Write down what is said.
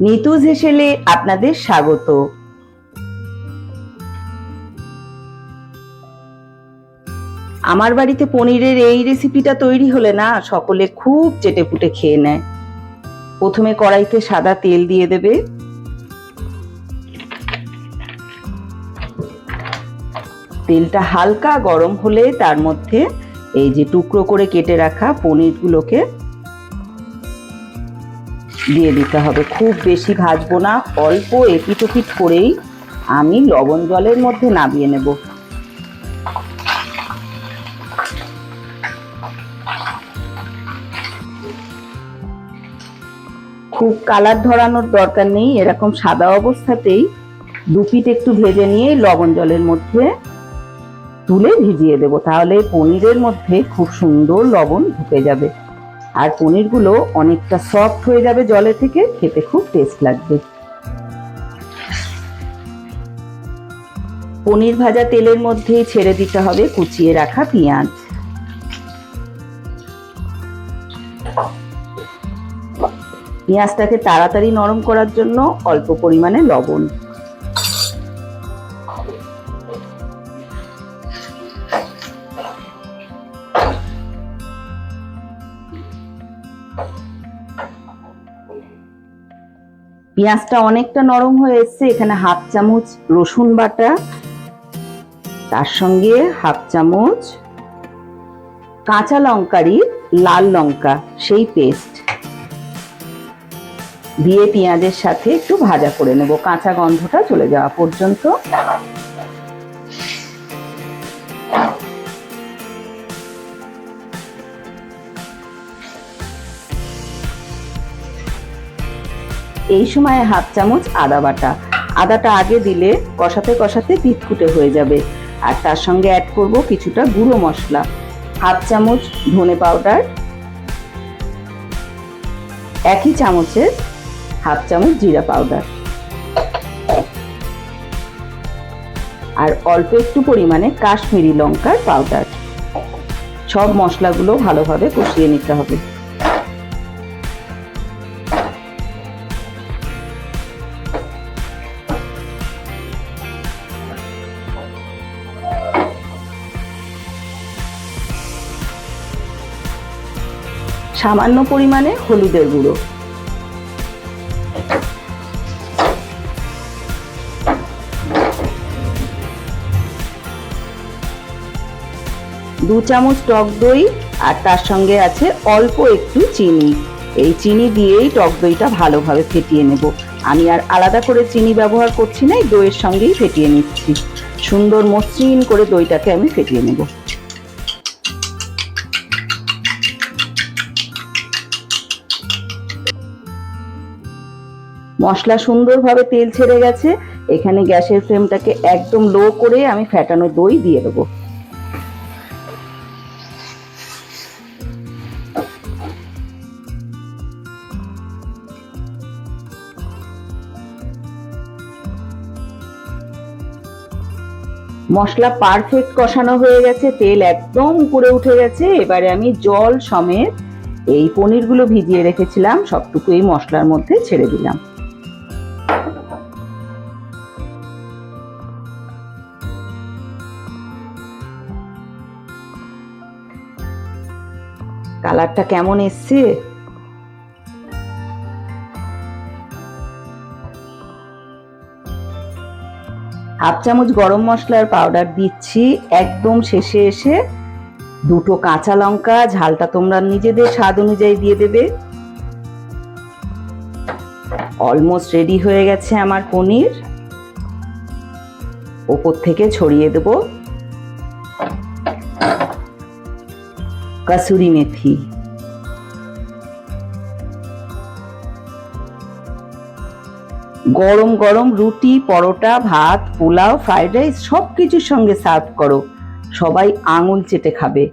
নিতুজ হেসেলে আপনাদের স্বাগত। আমার বাড়িতে পনিরের এই রেসিপিটা তৈরি হলে না সকলে খুব চেটেপুটে খেয়ে নেয়। প্রথমে কড়াইতে সাদা তেল দিয়ে দেবে, তেলটা হালকা গরম হলে তার মধ্যে এই যে টুকরো করে কেটে রাখা পনিরগুলোকে দিয়ে দিতে হবে। খুব বেশি ভাজবো না, অল্প এপিট ওপিট করেই আমি লবণ জলের মধ্যে নামিয়ে নেব। খুব কালার ধরানোর দরকার নেই, এরকম সাদা অবস্থাতেই দু পিঠ একটু ভেজে নিয়ে লবণ জলের মধ্যে তুলে ভিজিয়ে দেব, তাহলে পনিরের মধ্যে খুব সুন্দর লবণ ঢুকে যাবে আর পনিরগুলো অনেকটা সফট হয়ে যাবে জলে থেকে, খেতে খুব টেস্ট লাগবে। পনির ভাজা তেলের মধ্যেই ছেড়ে দিতে হবে কুচিয়ে রাখা পেঁয়াজ। পেঁয়াজটাকে তাড়াতাড়ি নরম করার জন্য অল্প পরিমাণে লবণ। পেঁয়াজটা অনেকটা নরম হয়ে এসছে, এখানে হাফ চামচ রসুন বাটা, তার সঙ্গে হাফ চামচ কাঁচা লঙ্কারই লাল লঙ্কা সেই পেস্ট দিয়ে পেঁয়াজের সাথে একটু ভাজা করে নেব, কাঁচা গন্ধটা চলে যাওয়া পর্যন্ত। এই সময় হাফ চামচ আদা বাটা, আদাটা আগে দিলে কষাতে কষাতে পিটকুটে হয়ে যাবে। আর তার সঙ্গে অ্যাড করব কিছুটা গুঁড়ো মশলা, হাফ চামচ ধনে পাউডার, একই চামচের হাফ চামচ জিরা পাউডার, আর অল্প একটু পরিমাণে কাশ্মীরি লঙ্কার পাউডার। সব মশলাগুলো ভালোভাবে কষিয়ে নিতে হবে। সামান্য পরিমাণে হলুদের গুঁড়ো, দু চামচ টক দই, আর তার সঙ্গে আছে অল্প একটু চিনি। এই চিনি দিয়েই টক দইটা ভালোভাবে ফেটিয়ে নেব। আমি আর আলাদা করে চিনি ব্যবহার করছি না, এই দইয়ের সঙ্গেই ফেটিয়ে নিচ্ছি। সুন্দর মসৃণ করে দইটাকে আমি ফেটিয়ে নেব। মশলা সুন্দরভাবে তেল ছেড়ে গেছে, এখানে গ্যাসের ফ্লেমটাকে একদম লো করে আমি ফেটানো দই দিয়ে দেবো। মশলা পারফেক্ট কষানো হয়ে গেছে, তেল একদম উপরে উঠে গেছে। এবারে আমি জল সমেত এই পনিরগুলো ভিজিয়ে রেখেছিলাম সবটুকু এই মশলার মধ্যে ছেড়ে দিলাম। কালারটা কেমন এসছে? হাফ চামচ গরম মশলার পাউডার দিচ্ছি একদম শেষে এসে। দুটো কাঁচা লঙ্কা, ঝালটা তোমরা নিজেদের স্বাদ অনুযায়ী দিয়ে দেবে। অলমোস্ট রেডি হয়ে গেছে আমার পনির। ওপর থেকে ছড়িয়ে দেব কাসুরি মেথি। গরম গরম রুটি, পরোটা, ভাত, পোলাও, ফ্রাইড রাইস সবকিছুর সঙ্গে সার্ভ করো, সবাই আঙুল চেটে খাবে।